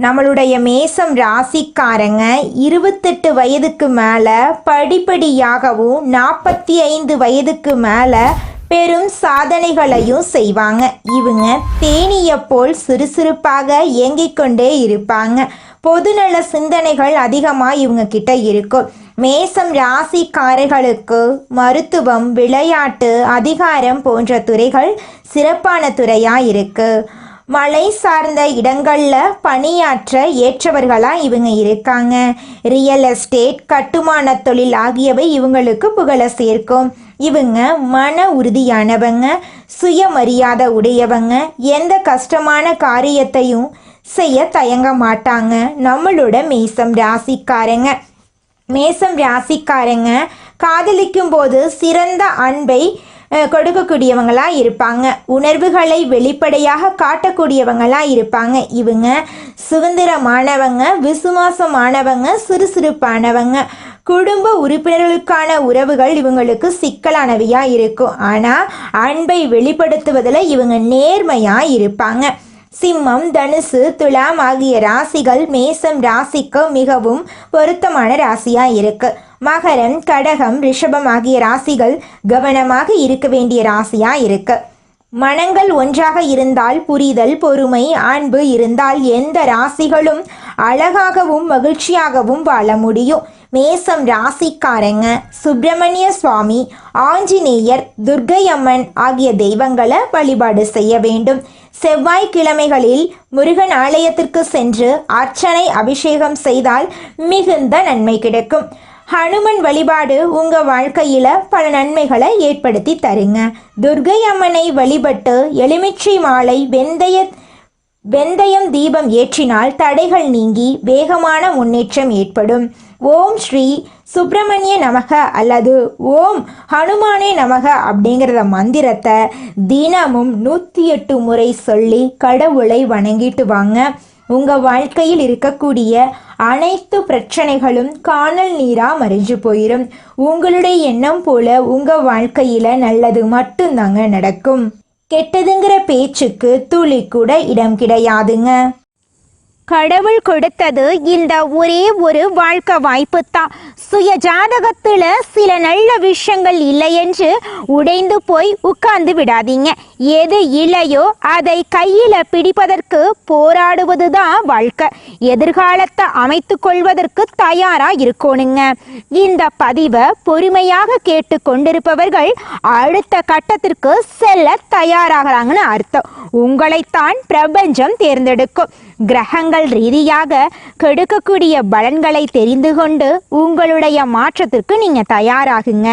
நம்மளுடைய மேசம் ராசிக்காரங்க 28 வயதுக்கு மேலே படிப்படியாகவும் 45 வயதுக்கு மேலே பெரும் சாதனைகளையும் செய்வாங்க. இவங்க தேனீயை போல் சுறுசுறுப்பாக இயங்கிக் கொண்டே இருப்பாங்க. பொதுநல சிந்தனைகள் அதிகமாக இவங்க கிட்ட இருக்கும். மேசம் ராசிக்காரர்களுக்கு மருத்துவம், விளையாட்டு, அதிகாரம் போன்ற துறைகள் சிறப்பான துறையாக இருக்குது. மலை சார்ந்த இடங்களில் பணியாற்ற ஏற்றவர்களாக இவங்க இருக்காங்க. ரியல் எஸ்டேட், கட்டுமான தொழில் ஆகியவை இவங்களுக்கு புகழை சேர்க்கும். இவங்க மன உறுதியானவங்க, சுயமரியாதை உடையவங்க, எந்த கஷ்டமான காரியத்தையும் செய்ய தயங்க மாட்டாங்க. நம்மளோட மேசம் ராசிக்காரங்க காதலிக்கும் போது சிறந்த அன்பை கொடுக்கக்கூடியவங்களாக இருப்பாங்க. உணர்வுகளை வெளிப்படையாக காட்டக்கூடியவங்களாக இருப்பாங்க. இவங்க சுதந்திரமானவங்க, விசுவாசமானவங்க, சுறுசுறுப்பானவங்க. குடும்ப உறுப்பினர்களுக்கான உறவுகள் இவங்களுக்கு சிக்கலானவையாக இருக்கும். ஆனால் அன்பை வெளிப்படுத்துவதில் இவங்க நேர்மையாக இருப்பாங்க. சிம்மம், தனுசு, துலாம் ஆகிய ராசிகள் மேசம் ராசிக்கு மிகவும் பொருத்தமான ராசியாக இருக்கு. மகரம், கடகம், ரிஷபம் ஆகிய ராசிகள் கவனமாக இருக்க வேண்டிய ராசியாக இருக்கு. மனங்கள் ஒன்றாக இருந்தால் புரிதல், பொறுமை, அன்பு இருந்தால் எந்த ராசிகளும் அழகாகவும் மகிழ்ச்சியாகவும் வாழ முடியும். மேசம் ராசிக்காரங்க சுப்பிரமணிய சுவாமி, ஆஞ்சநேயர், துர்க்கை அம்மன் ஆகிய தெய்வங்களை வழிபாடு செய்ய வேண்டும். செவ்வாய்க்கிழமைகளில் முருகன் ஆலயத்திற்கு சென்று அர்ச்சனை, அபிஷேகம் செய்தால் மிகுந்த நன்மை கிடைக்கும். ஹனுமன் வழிபாடு உங்கள் வாழ்க்கையில் பல நன்மைகளை ஏற்படுத்தி தருங்க. துர்க்கை அம்மனை வழிபட்டு எலுமிச்சை மாலை, வெந்தயம் தீபம் ஏற்றினால் தடைகள் நீங்கி வேகமான முன்னேற்றம் ஏற்படும். ஓம் ஸ்ரீ சுப்பிரமணிய நமக அல்லது ஓம் ஹனுமானே நமக அப்படிங்கிறத மந்திரத்தை தினமும் 108 முறை சொல்லி கடவுளை வணங்கிட்டு வாங்க. உங்கள் வாழ்க்கையில் இருக்கக்கூடிய அனைத்து பிரச்சனைகளும் காணல் நீராக மறைஞ்சு போயிடும். உங்களுடைய எண்ணம் போல உங்கள் வாழ்க்கையில் நல்லது மட்டும்தாங்க நடக்கும். கெட்டதுங்கிற பேச்சுக்கு துளி கூட இடம் கிடையாதுங்க. கடவுள் கொடுத்தது இந்த ஒரே ஒரு வாழ்க்கை வாய்ப்பு தான். சுய ஜாதகத்தில் சில நல்ல விஷயங்கள் இல்லை என்று உடைந்து போய் உட்கார்ந்து விடாதீங்க. எது இல்லையோ அதை கையில் பிடிப்பதற்கு போராடுவது தான் வாழ்க்கை. எதிர்காலத்தை அமைத்து கொள்வதற்கு தயாராக இருக்கணுங்க. இந்த பதிவை பொறுமையாக கேட்டு கொண்டிருப்பவர்கள் அடுத்த கட்டத்திற்கு செல்ல தயாராகிறாங்கன்னு அர்த்தம். உங்களைத்தான் பிரபஞ்சம் தேர்ந்தெடுக்கும். கிரகங்கள் ரீதியாக கெடுக்கக்கூடிய பலன்களை தெரிந்து கொண்டு உங்களுடைய மாற்றத்திற்கு நீங்க தயாராகுங்க.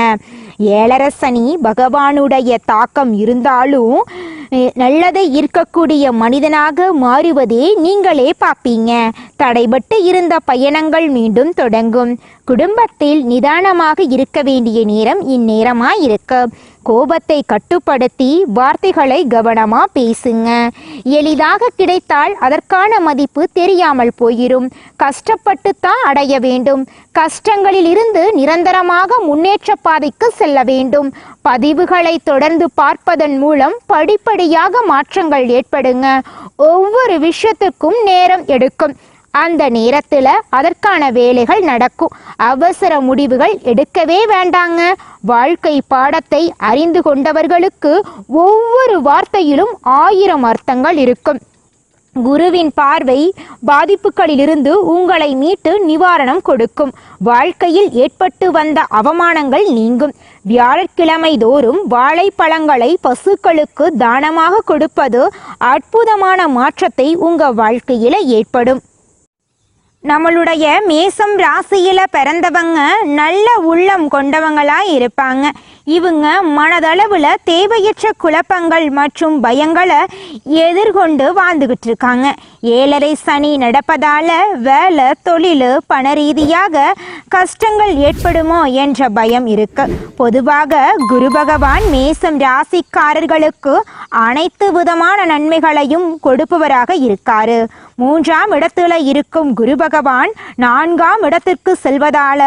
ஏழரை சனி பகவானுடைய தாக்கம் இருந்தாலும் நல்லதை இருக்கக்கூடிய மனிதனாக மாறுவதே நீங்களே பார்ப்பீங்க. தடைபட்டு இருந்த பயணங்கள் மீண்டும் தொடங்கும். குடும்பத்தில் நிதானமாக இருக்க வேண்டிய நேரம் இந்நேரமாக இருக்கு. கோபத்தை கட்டுப்படுத்தி வார்த்தைகளை கவனமாக பேசுங்க. எளிதாக கிடைத்தால் அதற்கான மதிப்பு தெரியாமல் போயிடும். கஷ்டப்பட்டு தான் அடைய வேண்டும். கஷ்டங்களில் இருந்து நிரந்தரமாக முன்னேற்ற பாதைக்கு செல்ல வேண்டும். பதிவுகளை தொடர்ந்து பார்ப்பதன் மூலம் படிப்படியாக மாற்றங்கள் ஏற்படுங்க. ஒவ்வொரு விஷயத்துக்கும் நேரம் எடுக்கும். அந்த நேரத்தில் அதற்கான வேலைகள் நடக்கும். அவசர முடிவுகள் எடுக்கவே வேண்டாங்க. வாழ்க்கை பாடத்தை அறிந்து கொண்டவர்களுக்கு ஒவ்வொரு வார்த்தையிலும் 1000 அர்த்தங்கள் இருக்கும். குருவின் பார்வை பாதிப்புகளிலிருந்து உங்களை மீட்டு நிவாரணம் கொடுக்கும். வாழ்க்கையில் ஏற்பட்டு வந்த அவமானங்கள் நீங்கும். வியாழக்கிழமை தோறும் வாழைப்பழங்களை பசுக்களுக்கு தானமாக கொடுப்பது அற்புதமான மாற்றத்தை உங்கள் வாழ்க்கையில் ஏற்படும். நம்மளுடைய மேசம் ராசியில் பிறந்தவங்க நல்ல உள்ளம் கொண்டவங்களாக இருப்பாங்க. இவங்க மனதளவில் தேவையற்ற குழப்பங்கள் மற்றும் பயங்களை எதிர்கொண்டு வாழ்ந்துக்கிட்டு இருக்காங்க. ஏழரை சனி நடப்பதால் வேலை, தொழில், பண ரீதியாக கஷ்டங்கள் ஏற்படுமோ என்ற பயம் இருக்கு. பொதுவாக குரு பகவான் மேசம் ராசிக்காரர்களுக்கு அனைத்து விதமான நன்மைகளையும் கொடுப்பவராக இருக்காரு. 3ஆம் இடத்துல இருக்கும் குரு பகவான் 4ஆம் இடத்திற்கு செல்வதால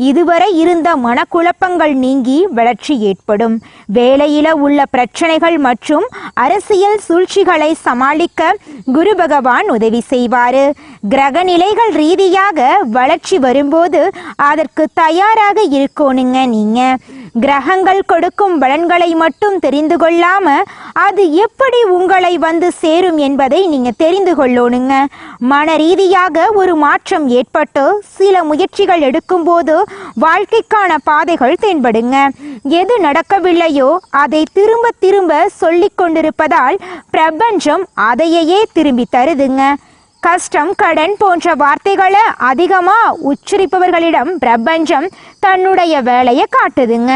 இதுவரை இருந்த மனக்குழப்பங்கள் நீங்கி வளர்ச்சி ஏற்படும். வேலையில உள்ள பிரச்சனைகள் மற்றும் அரசியல் சூழ்ச்சிகளை சமாளிக்க குரு பகவான் உதவி செய்வாரு. கிரக நிலைகள் ரீதியாக வளர்ச்சி வரும்போது அதற்கு தயாராக இருக்கணுங்க. நீங்க கிரகங்கள் கொடுக்கும் பலன்களை மட்டும் தெரிந்து கொள்ளாம அது எப்படி உங்களை வந்து சேரும் என்பதை நீங்க தெரிந்து கொள்ளணுங்க. மன ரீதியாக ஒரு மாற்றம் ஏற்பட்டு சில முயற்சிகள் எடுக்கும்போது வாழ்க்கைக்கான பாதைகள் தென்படுங்க. எது நடக்கவில்லையோ அதை திரும்ப திரும்ப சொல்லிக் கொண்டிருப்பதால் பிரபஞ்சம் அதையே திரும்பி தருதுங்க. கஷ்டம், கடன் போன்ற வார்த்தைகளை அதிகமா உச்சரிப்பவர்களிடம் பிரபஞ்சம் தன்னுடைய வேலையை காட்டுதுங்க.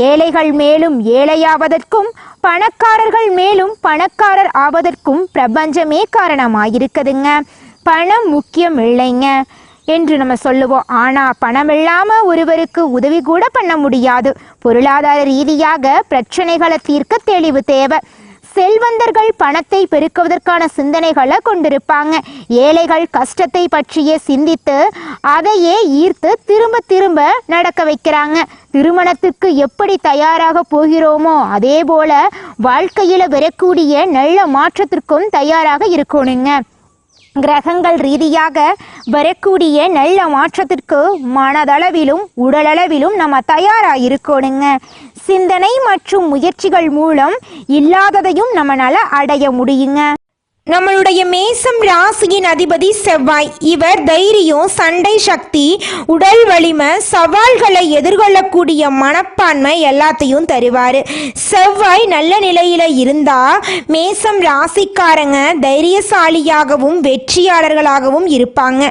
ஏழைகள் மேலும் ஏழையாவதற்கும் பணக்காரர்கள் மேலும் பணக்காரர் ஆவதற்கும் பிரபஞ்சமே காரணமாயிருக்குதுங்க. பணம் முக்கியம் இல்லைங்க என்று நம்ம சொல்லுவோம். ஆனால் பணம் இல்லாமல் ஒருவருக்கு உதவி கூட பண்ண முடியாது. பொருளாதார ரீதியாக பிரச்சனைகளை தீர்க்க தெளிவு தேவை. செல்வந்தர்கள் பணத்தை பெருக்குவதற்கான சிந்தனைகளை கொண்டிருப்பாங்க. ஏழைகள் கஷ்டத்தை பற்றியே சிந்தித்து அதையே ஈர்த்து திரும்ப திரும்ப நடக்க வைக்கிறாங்க. திருமணத்துக்கு எப்படி தயாராக போகிறோமோ அதே போல வாழ்க்கையில வரக்கூடிய நல்ல மாற்றத்திற்கும் தயாராக இருக்கணுங்க. கிரகங்கள் ரீதியாக வரக்கூடிய நல்ல மாற்றத்திற்கு மனதளவிலும் உடலளவிலும் நம்ம தயாராக இருக்கணுங்க. சிந்தனை மற்றும் முயற்சிகள் மூலம் இல்லாததையும் நம்மளால அடைய முடியுங்க. நம்மளுடைய மேசம் ராசியின் அதிபதி செவ்வாய். இவர் தைரியம், சண்டை சக்தி, உடல் வலிமை, சவால்களை எதிர்கொள்ளக்கூடிய மனப்பான்மை எல்லாத்தையும் தருவார். செவ்வாய் நல்ல நிலையில் இருந்தால் மேசம் ராசிக்காரங்க தைரியசாலியாகவும் வெற்றியாளர்களாகவும் இருப்பாங்க.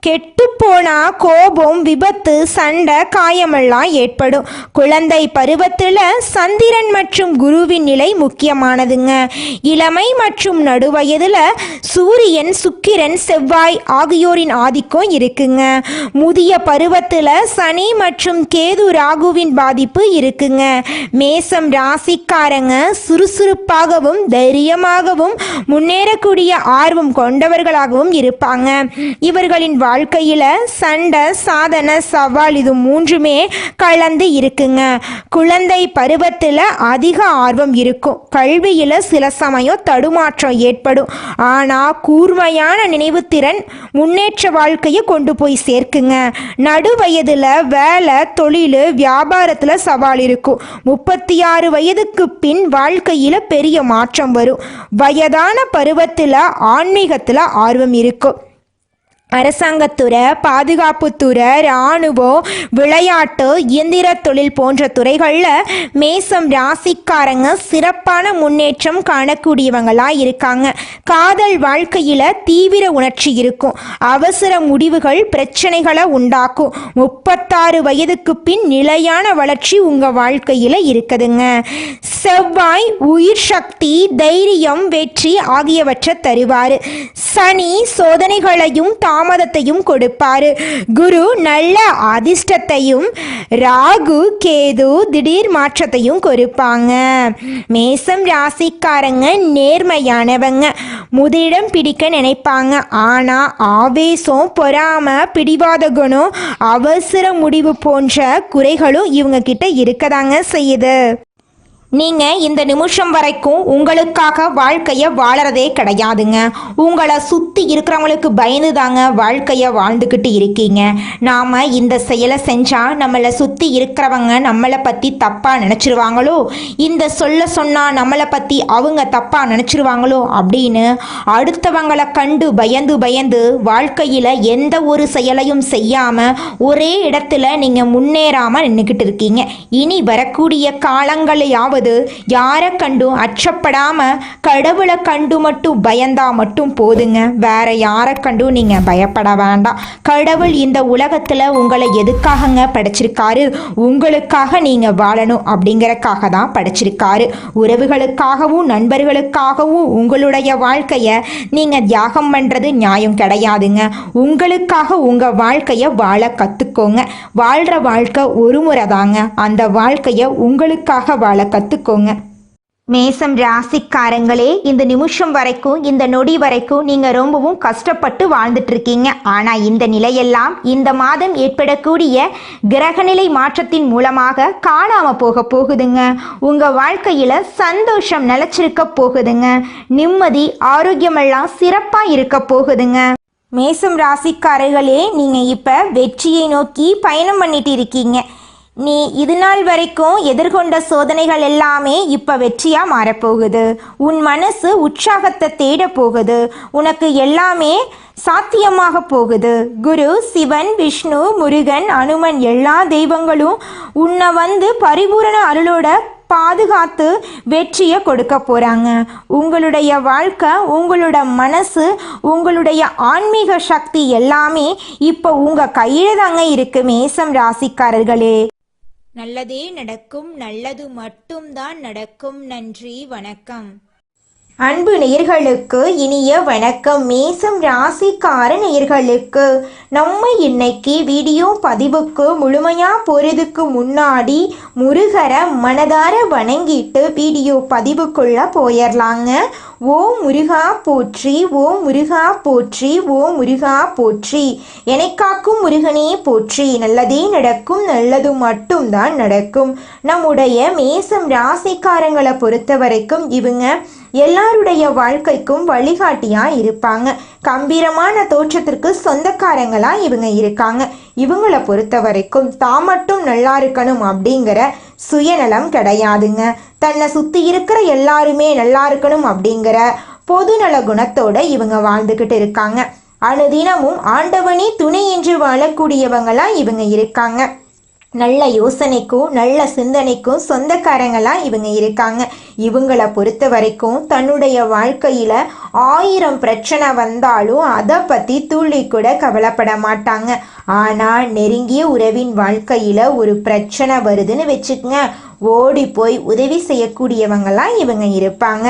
கெட்டுப்போனா கோபம், விபத்து, சண்டை, காயமெல்லாம் ஏற்படும். குழந்தை பருவத்தில் சந்திரன் மற்றும் குருவின் நிலை முக்கியமானதுங்க. இளமை மற்றும் நடுவயதில் சூரியன், சுக்கிரன், செவ்வாய் ஆகியோரின் ஆதிக்கம் இருக்குங்க. முதிய பருவத்தில் சனி மற்றும் கேது, ராகுவின் பாதிப்பு இருக்குங்க. மேசம் ராசிக்காரங்க சுறுசுறுப்பாகவும் தைரியமாகவும் முன்னேறக்கூடிய ஆர்வம் கொண்டவர்களாகவும் இருப்பாங்க. இவர்களின் வாழ்க்கையில சண்டை, சாதனை, சவால் இது மூன்றுமே கலந்து இருக்குங்க. குழந்தை பருவத்தில் அதிக ஆர்வம் இருக்கும். கல்வியில சில சமயம் தடுமாற்றம் ஏற்படும். ஆனால் கூர்மையான நினைவுத்திறன் முன்னேற்ற வாழ்க்கையை கொண்டு போய் சேர்க்குங்க. நடுவயதில் வேலை, தொழில், வியாபாரத்தில் சவால் இருக்கும். 36 வயதுக்கு பின் வாழ்க்கையில் பெரிய மாற்றம் வரும். வயதான பருவத்தில் ஆன்மீகத்தில் ஆர்வம் இருக்கும். அரசாங்கத்துறை, பாதுகாப்புத்துறை, இராணுவம், விளையாட்டு, இயந்திர தொழில் போன்ற துறைகளில் மேசம் ராசிக்காரங்க சிறப்பான முன்னேற்றம் காணக்கூடியவங்களாக இருக்காங்க. காதல் வாழ்க்கையில் தீவிர உணர்ச்சி இருக்கும். அவசர முடிவுகள் பிரச்சனைகளை உண்டாக்கும். 36 வயதுக்கு பின் நிலையான வளர்ச்சி உங்கள் வாழ்க்கையில் இருக்குதுங்க. செவ்வாய் உயிர் சக்தி, தைரியம், வெற்றி ஆகியவற்றை தருவார். சனி சோதனைகளையும் தாமதத்தையும் கொடுப்பாரு. குரு நல்ல அதிர்ஷ்டத்தையும், ராகு, கேது திடீர் மாற்றத்தையும் கொடுப்பாங்க. மேசம் ராசிக்காரங்க நேர்மையானவங்க. முதலிடம் பிடிக்க நினைப்பாங்க. ஆனா ஆவேசம், பொறாமை, பிடிவாத குணம், அவசர முடிவு போன்ற குறைகளும் இவங்க கிட்ட இருக்கதாங்க செய்யுது. நீங்கள் இந்த நிமிஷம் வரைக்கும் உங்களுக்காக வாழ்க்கையை வாழறதே கிடையாதுங்க. உங்களை சுற்றி இருக்கிறவங்களுக்கு பயந்து தாங்க வாழ்க்கையை வாழ்ந்துக்கிட்டு இருக்கீங்க. நாம் இந்த செயலை செஞ்சால் நம்மளை சுற்றி இருக்கிறவங்க நம்மளை பற்றி தப்பாக நினச்சிருவாங்களோ, இந்த சொல்ல சொன்னால் நம்மளை பற்றி அவங்க தப்பாக நினச்சிருவாங்களோ அப்படின்னு அடுத்தவங்களை கண்டு பயந்து பயந்து வாழ்க்கையில் எந்த ஒரு செயலையும் செய்யாமல் ஒரே இடத்துல நீங்கள் முன்னேறாமல் நின்றுக்கிட்டு இருக்கீங்க. இனி வரக்கூடிய காலங்களையாவது யாரை கண்டும் அச்சப்படாம கடவுளை கண்டு மட்டும் பயந்தா மட்டும் போதுங்க. வேற யாரை கண்டும் நீங்க பயப்பட வேண்டாம். கடவுள் இந்த உலகத்துல உங்களை எதுக்காகங்க படைச்சிருக்காரு? உங்களுக்காக நீங்க வாழணும் அப்படிங்கறக்காக தான் படைச்சிருக்காரு. உறவுகளுக்காகவும் நண்பர்களுக்காகவும் உங்களுடைய வாழ்க்கைய நீங்க தியாகம் பண்றது நியாயம் கிடையாதுங்க. உங்களுக்காக உங்க வாழ்க்கைய வாழ கத்துக்கோங்க. வாழ்ற வாழ்க்கை ஒரு முறை தாங்க. அந்த வாழ்க்கைய உங்களுக்காக வாழ கத்துக்கோங்க. மேசம் ராசிக்காரங்களே, இந்த நிமிஷம் வரைக்கும், இந்த நொடி வரைக்கும் நீங்க ரொம்பவும் கஷ்டப்பட்டு வாழ்ந்துட்டு இருக்கீங்க. ஆனா இந்த நிலையெல்லாம் இந்த மாதம் ஏற்படக்கூடிய கிரகநிலை மாற்றத்தின் மூலமாக காணாம போகுதுங்க. உங்க வாழ்க்கையில சந்தோஷம் நிலைச்சிருக்க போகுதுங்க. நிம்மதி, ஆரோக்கியமெல்லாம் சிறப்பா இருக்க போகுதுங்க. மேசம் ராசிக்காரர்களே, நீங்க இப்ப வெற்றியை நோக்கி பயணம் பண்ணிட்டு இருக்கீங்க. நீ இது நாள் வரைக்கும் எதிர்கொண்ட சோதனைகள் எல்லாமே இப்ப வெற்றியா மாறப்போகுது. உன் மனசு உற்சாகத்தை தேட போகுது. உனக்கு எல்லாமே சாத்தியமாக போகுது. குரு, சிவன், விஷ்ணு, முருகன், அனுமன் எல்லா தெய்வங்களும் உன்னை பரிபூரண அருளோட பாதுகாத்து வெற்றியை கொடுக்க போறாங்க. உங்களுடைய வாழ்க்கை, உங்களோட மனசு, உங்களுடைய ஆன்மீக சக்தி எல்லாமே இப்போ உங்க கையில தாங்க இருக்கு. மேசம் ராசிக்காரர்களே, நல்லதே நடக்கும், நல்லது மட்டும்தான் நடக்கும். நன்றி, வணக்கம். அன்பு நேயர்களுக்கு இனிய வணக்கம். மேசம் ராசிக்கார நேயர்களுக்கு நம்ம இன்னைக்கு வீடியோ பதிவுக்கு முழுமையா போறதுக்கு முன்னாடி முருகரை மனதார வணங்கிட்டு வீடியோ பதிவுக்குள்ள போயிடலாங்க. ஓ முருகா போற்றி, ஓ முருகா போற்றி, ஓ முருகா போற்றி, என்னை காக்கும் முருகனே போற்றி. நல்லதே நடக்கும், நல்லது மட்டும்தான் நடக்கும். நம்முடைய மேசம் ராசிக்காரங்களை பொறுத்த வரைக்கும் இவங்க எல்லாருடைய வாழ்க்கைக்கும் வழிகாட்டியா இருப்பாங்க. கம்பீரமான தோற்றத்திற்கு சொந்தக்காரங்களா இவங்க இருக்காங்க. இவங்களை பொறுத்த வரைக்கும் தான் மட்டும் நல்லா இருக்கணும் அப்படிங்கிற சுயநலம் கிடையாதுங்க. தன்னை சுத்தி இருக்கிற எல்லாருமே நல்லா இருக்கணும் அப்படிங்கிற பொதுநல குணத்தோட இவங்க வாழ்ந்துகிட்டு இருக்காங்க. அனுதினமும் ஆண்டவனே துணை என்று வாழக்கூடியவங்களா இவங்க இருக்காங்க. நல்ல யோசனைக்கும் நல்ல சிந்தனைக்கும் சொந்தக்காரங்களா இவங்க இருக்காங்க. இவங்களை பொறுத்த வரைக்கும் தன்னுடைய வாழ்க்கையில 1000 பிரச்சனை வந்தாலும் அதை பத்தி துள்ளி கூட கவலைப்பட மாட்டாங்க. ஆனா நெருங்கிய உறவின் வாழ்க்கையில ஒரு பிரச்சனை வருதுன்னு வச்சுக்கங்க, ஓடி போய் உதவி செய்யக்கூடியவங்களா இவங்க இருப்பாங்க.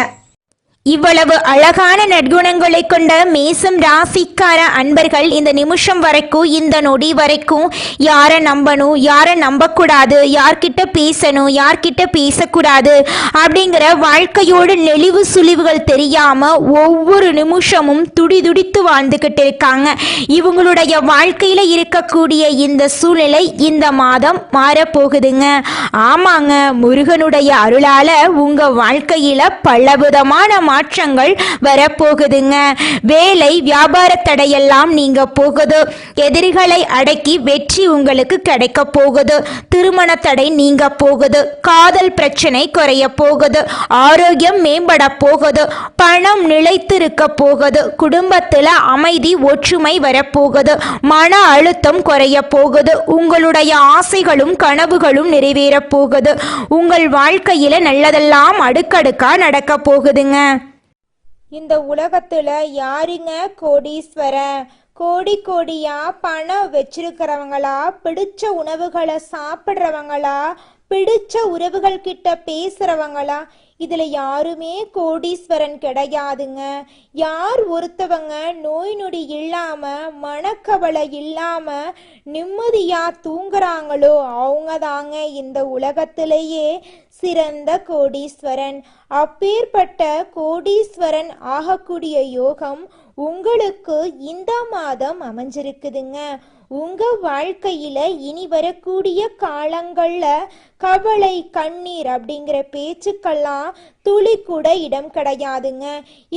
இவ்வளவு அழகான நற்குணங்களை கொண்ட மேசம் ராசிக்கார அன்பர்கள் இந்த நிமிஷம் வரைக்கும், இந்த நொடி வரைக்கும் யாரை நம்பணும், யாரை நம்பக்கூடாது, யார்கிட்ட பேசணும், யார்கிட்ட பேசக்கூடாது அப்படிங்கிற வாழ்க்கையோட நெளிவு சுழிவுகள் தெரியாம ஒவ்வொரு நிமிஷமும் துடிதுடித்து வாழ்ந்துகிட்டு இருக்காங்க. இவங்களுடைய வாழ்க்கையில இருக்கக்கூடிய இந்த சூழ்நிலை இந்த மாதம் மாறப்போகுதுங்க. ஆமாங்க, முருகனுடைய அருளால உங்க வாழ்க்கையில பலவிதமான மாற்றங்கள் வரப்போகுதுங்க. வேலை வியாபார தடையெல்லாம் நீங்க போகுது. எதிரிகளை அடக்கி வெற்றி உங்களுக்கு கிடைக்க போகுது. திருமண தடை நீங்க போகுது. காதல் பிரச்சனை குறைய போகுது. ஆரோக்கியம் மேம்பட போகுது. பணம் நிலைத்திருக்க போகுது. குடும்பத்துல அமைதி, ஒற்றுமை வரப்போகுது. மன அழுத்தம் குறைய போகுது. உங்களுடைய ஆசைகளும் கனவுகளும் நிறைவேற போகுது. உங்கள் வாழ்க்கையில நல்லதெல்லாம் அடுக்கடுக்கா நடக்க போகுதுங்க. இந்த உலகத்துல யாருங்க கோடீஸ்வரன்? கோடி கோடியா பணம் வச்சிருக்கிறவங்களா, பிடிச்ச உணவுகளை சாப்பிட்றவங்களா, பிடிச்ச உறவுகள் கிட்ட பேசுறவங்களா? இதுல யாருமே கோடீஸ்வரன் கிடையாதுங்க. யார் ஒருத்தவங்க நோய் நொடி இல்லாம, மனக்கவலை இல்லாம நிம்மதியா தூங்குறாங்களோ அவங்க தாங்க இந்த உலகத்திலேயே சிறந்த கோடீஸ்வரன். அப்பேற்பட்ட கோடீஸ்வரன் ஆகக்கூடிய யோகம் உங்களுக்கு இந்த மாதம் அமைஞ்சிருக்குதுங்க. உங்க வாழ்க்கையில இனி வரக்கூடிய காலங்கள்ல கவலை, கண்ணீர் அப்படிங்கிற பேச்சுக்கெல்லாம் துளி கூட இடம் கிடையாதுங்க.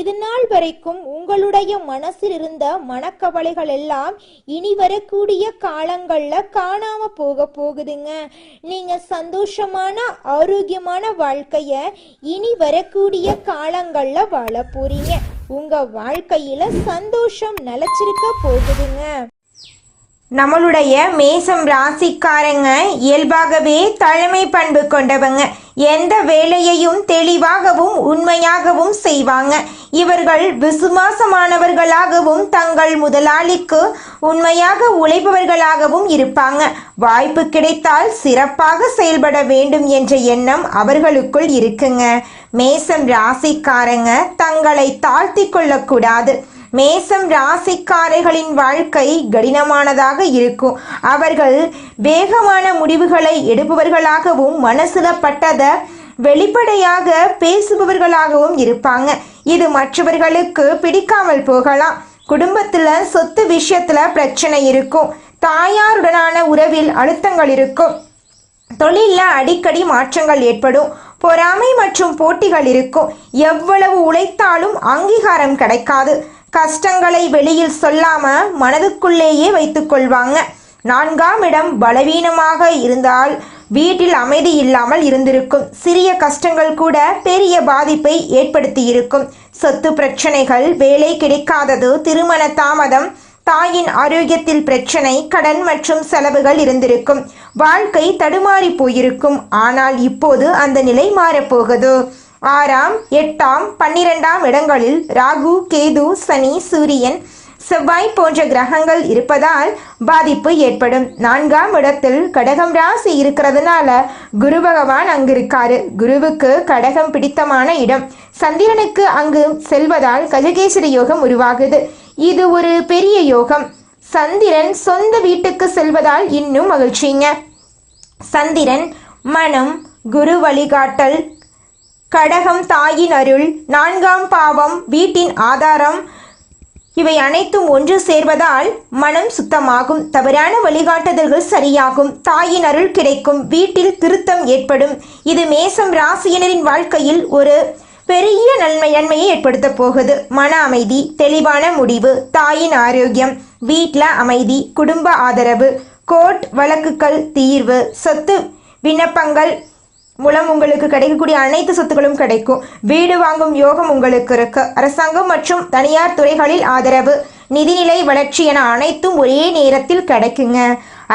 இது நாள் வரைக்கும் உங்களுடைய மனசில் இருந்த மனக்கவலைகள் எல்லாம் இனி வரக்கூடிய காலங்கள்ல காணாம போகுதுங்க. நீங்க சந்தோஷமான ஆரோக்கியமான வாழ்க்கைய இனி வரக்கூடிய காலங்கள்ல வாழ போறீங்க. உங்க வாழ்க்கையில சந்தோஷம் நிலைச்சிருக்க போகுதுங்க. நம்மளுடைய மேசம் ராசிக்காரங்க இயல்பாகவே தலைமை பண்பு கொண்டவங்க. எந்த வேலையையும் தெளிவாகவும் உண்மையாகவும் செய்வாங்க. இவர்கள் விசுவாசமானவர்களாகவும் தங்கள் முதலாளிக்கு உண்மையாக உழைப்பவர்களாகவும் இருப்பாங்க. வாய்ப்பு கிடைத்தால் சிறப்பாக செயல்பட வேண்டும் என்ற எண்ணம் அவர்களுக்குள் இருக்குங்க. மேசம் ராசிக்காரங்க தங்களை தாழ்த்தி கொள்ளக்கூடாது. மேசம் ராசிக்காரர்களின் வாழ்க்கை கடினமானதாக இருக்கும். அவர்கள் வேகமான முடிவுகளை எடுப்பவர்களாகவும் மனசுல பட்டதை வெளிப்படையாக பேசுபவர்களாகவும் இருப்பாங்க. இது மற்றவர்களுக்கு பிடிக்காமல் போகலாம். குடும்பத்துல சொத்து விஷயத்துல பிரச்சனை இருக்கும். தாயாருடனான உறவில் அழுத்தங்கள் இருக்கும். தொழில்ல அடிக்கடி மாற்றங்கள் ஏற்படும். பொறாமை மற்றும் போட்டிகள் இருக்கும். எவ்வளவு உழைத்தாலும் அங்கீகாரம் கிடைக்காது. கஷ்டங்களை வெளியில் சொல்லாம மனதுக்குள்ளேயே வைத்துக் கொள்வாங்க. 4ஆம் இடம் பலவீனமாக இருந்தால் வீட்டில் அமைதி இல்லாமல் இருந்திருக்கும். சிறிய கஷ்டங்கள் கூட பெரிய பாதிப்பை ஏற்படுத்தி இருக்கும். சொத்து பிரச்சனைகள், வேலை கிடைக்காதது, திருமண தாமதம், தாயின் ஆரோக்கியத்தில் பிரச்சனை, கடன் மற்றும் செலவுகள் இருந்திருக்கும். வாழ்க்கை தடுமாறி போயிருக்கும். ஆனால் இப்போது அந்த நிலை மாறப்போகுது. 6ஆம், 8ஆம், 12ஆம் இடங்களில் ராகு, கேது, சனி, சூரியன், செவ்வாய் போன்ற கிரகங்கள் இருப்பதால் பாதிப்பு ஏற்படும். 4ஆம் இடத்தில் கடகம் ராசி இருக்கிறதுனால குரு பகவான் அங்கு இருக்காரு. குருவுக்கு கடகம் பிடித்தமான இடம். சந்திரனுக்கு அங்கு செல்வதால் கஜகேசரி யோகம் உருவாகுது. இது ஒரு பெரிய யோகம். சந்திரன் சொந்த வீட்டுக்கு செல்வதால் இன்னும் மகிழ்ச்சிங்க. சந்திரன் மனம், குரு வழிகாட்டல், கடகம் தாயின் அருள், 4ஆம் பாவம் வீட்டின் ஆதாரம், இவை அனைத்தும் ஒன்று சேர்வதால் மனம் சுத்தமாகும். தவறான வழிகாட்டுதல்கள் சரியாகும். தாயின் அருள் கிடைக்கும். வீட்டில் திருத்தம் ஏற்படும். இது மேசம் ராசியினரின் வாழ்க்கையில் ஒரு பெரிய நன்மையை ஏற்படுத்த போகுது. மன அமைதி, தெளிவான முடிவு, தாயின் ஆரோக்கியம், வீட்டில் அமைதி, குடும்ப ஆதரவு, கோர்ட் வழக்குகள் தீர்வு, சொத்து விண்ணப்பங்கள் மூலம் உங்களுக்கு கிடைக்கக்கூடிய அனைத்து சொத்துக்களும் கிடைக்கும். வீடு வாங்கும் யோகம் உங்களுக்கு இருக்கு. அரசாங்கம் மற்றும் தனியார் துறைகளில் ஆதரவு, நிதிநிலை வளர்ச்சி என அனைத்தும் ஒரே நேரத்தில் கிடைக்குங்க.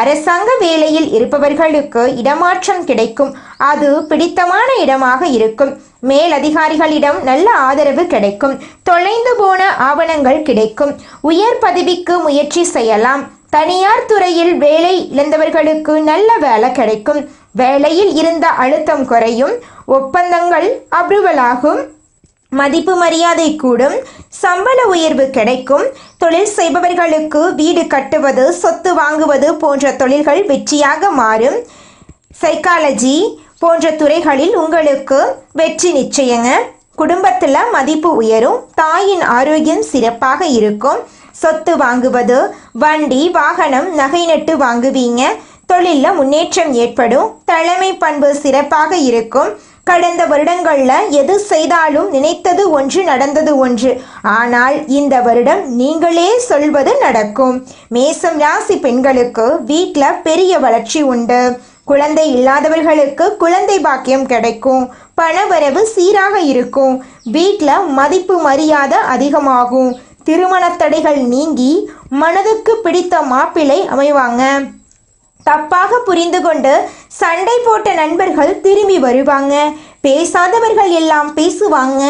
அரசாங்க வேலையில் இருப்பவர்களுக்கு இடமாற்றம் கிடைக்கும். அது பிடித்தமான இடமாக இருக்கும். மேலதிகாரிகளிடம் நல்ல ஆதரவு கிடைக்கும். தொலைந்து போன ஆவணங்கள் கிடைக்கும். உயர் பதவிக்கு முயற்சி செய்யலாம். தனியார் துறையில் வேலை இழந்தவர்களுக்கு நல்ல வேலை கிடைக்கும். வேலையில் இருந்த அழுத்தம் குறையும். ஒப்பந்தங்கள் அப்ரூவல் ஆகும். மதிப்பு மரியாதை கூடும். சம்பள உயர்வு கிடைக்கும். தொழில் செய்பவர்களுக்கு வீடு கட்டுவது, சொத்து வாங்குவது போன்ற தொழில்கள் வெற்றியாக மாறும். சைக்காலஜி போன்ற துறைகளில் உங்களுக்கு வெற்றி நிச்சயங்க. குடும்பத்தில் மதிப்பு உயரும். தாயின் ஆரோக்கியம் சிறப்பாக இருக்கும். சொத்து வாங்குவது, வண்டி வாகனம் நகை நட்டு வாங்குவீங்க. தொழிலில் முன்னேற்றம் ஏற்படும். தலைமை பண்பு சிறப்பாக இருக்கும். கடந்த வருடங்களில் எது செய்தாலும் நினைத்தது ஒன்று நடந்தது ஒன்று. ஆனால் இந்த வருடம் நீங்களே சொல்வது நடக்கும். மேசம் ராசி பெண்களுக்கு வீட்டில் பெரிய வளர்ச்சி உண்டு. குழந்தை இல்லாதவர்களுக்கு குழந்தை பாக்கியம் கிடைக்கும். பணவரவு சீராக இருக்கும். வீட்டில் மதிப்பு மரியாதை அதிகமாகும். திருமண தடைகள் நீங்கி மனதுக்கு பிடித்த மாப்பிள்ளை அமைவாங்க. தப்பாக புரிந்து கொண்டு சண்டை போட்ட நண்பர்கள் திரும்பி வருவாங்க. பேசாதவர்கள் எல்லாம் பேசுவாங்க.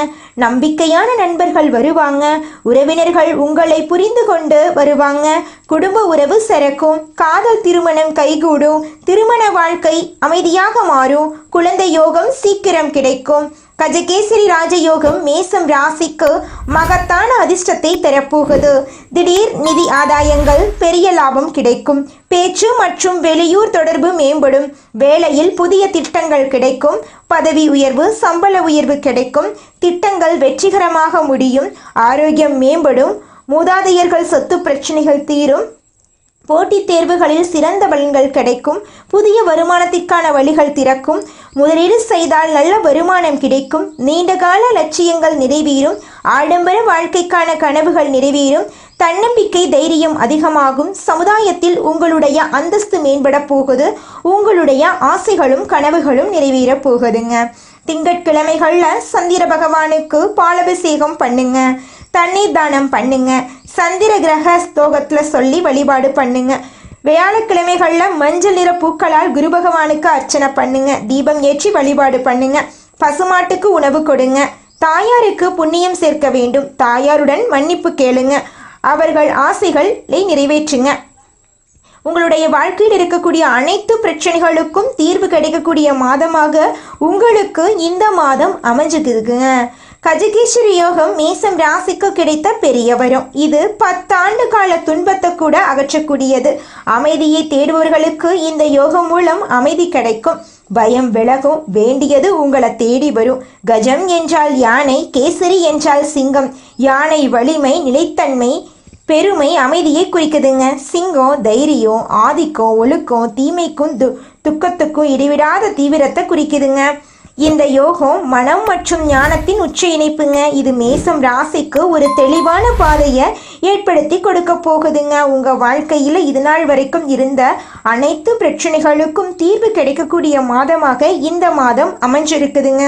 நம்பிக்கையான நண்பர்கள் வருவாங்க. உறவினர்கள் உங்களை புரிந்து கொண்டு வருவாங்க. குடும்ப உறவு சிறக்கும். காதல் திருமணம் கைகூடும். திருமண வாழ்க்கை அமைதியாக மாறும். குழந்தை யோகம் சீக்கிரம் கிடைக்கும். கஜகேசரி ராஜயோகம் மேசம் ராசிக்கு மகத்தான அதிர்ஷ்டத்தை தரப்போகுது. திடீர் நிதி ஆதாயங்கள், பெரிய லாபம் கிடைக்கும். பேச்சு மற்றும் வெளியூர் தொடர்பு மேம்படும். வேலையில் புதிய திட்டங்கள் கிடைக்கும். பதவி உயர்வு, சம்பள உயர்வு கிடைக்கும். திட்டங்கள் வெற்றிகரமாக முடியும். ஆரோக்கியம் மேம்படும். மூதாதையர்கள் சொத்து பிரச்சனைகள் தீரும். போட்டித் தேர்வுகளில் சிறந்த பலன்கள் கிடைக்கும். புதிய வருமானத்திற்கான வழிகள் திறக்கும். முதலீடு செய்தால் நல்ல வருமானம் கிடைக்கும். நீண்டகால லட்சியங்கள் நிறைவேறும். ஆடம்பர வாழ்க்கைக்கான கனவுகள் நிறைவேறும். தன்னம்பிக்கை, தைரியம் அதிகமாகும். சமுதாயத்தில் உங்களுடைய அந்தஸ்து மேம்பட போகுது. உங்களுடைய ஆசைகளும் கனவுகளும் நிறைவேற போகுதுங்க. திங்கட்கிழமைகளில் சந்திர பகவானுக்கு பாலாபிஷேகம் பண்ணுங்க. தண்ணீர் தானம் பண்ணுங்க. சந்திர கிரக ஸ்லோகத்தில் சொல்லி வழிபாடு பண்ணுங்க. வியாழக்கிழமைகளில் மஞ்சள் நிற பூக்களால் குரு பகவானுக்கு அர்ச்சனை பண்ணுங்க. தீபம் ஏற்றி வழிபாடு பண்ணுங்க. பசுமாட்டுக்கு உணவு கொடுங்க. தாயாருக்கு புண்ணியம் சேர்க்க வேண்டும். தாயாருடன் மன்னிப்பு கேளுங்க. அவர்கள் ஆசைகளை நிறைவேற்றுங்க. உங்களுடைய வாழ்க்கையில் இருக்கக்கூடிய அனைத்து பிரச்சனைகளுக்கும் தீர்வு கிடைக்கக்கூடிய மாதமாக உங்களுக்கு இந்த மாதம் அமைஞ்சுக்குதுங்க. கஜகேசரி யோகம் மேசம் ராசிக்கு கிடைத்த பெரிய வரம். இது 10 ஆண்டு கால துன்பத்தை கூட அகற்றக்கூடியது. அமைதியை தேடுபவர்களுக்கு இந்த யோகம் மூலம் அமைதி கிடைக்கும். பயம் விலகும், வேண்டியது உங்களை தேடி வரும். கஜம் என்றால் யானை, கேசரி என்றால் சிங்கம். யானை வலிமை, நிலைத்தன்மை, பெருமை, அமைதியை குறிக்குதுங்க. சிங்கம் தைரியம், ஆதிக்கம், ஒழுக்கம், தீமைக்கும் துக்கத்துக்கும் இடைவிடாத தீவிரத்தை குறிக்குதுங்க. இந்த யோகம் மனம் மற்றும் ஞானத்தின் உச்ச இணைப்புங்க. இது மேசம் ராசிக்கு ஒரு தெளிவான பாதையை ஏற்படுத்தி கொடுக்க போகுதுங்க. உங்கள் வாழ்க்கையில் இது நாள் வரைக்கும் இருந்த அனைத்து பிரச்சனைகளுக்கும் தீர்வு கிடைக்கக்கூடிய மாதமாக இந்த மாதம் அமைஞ்சிருக்குதுங்க.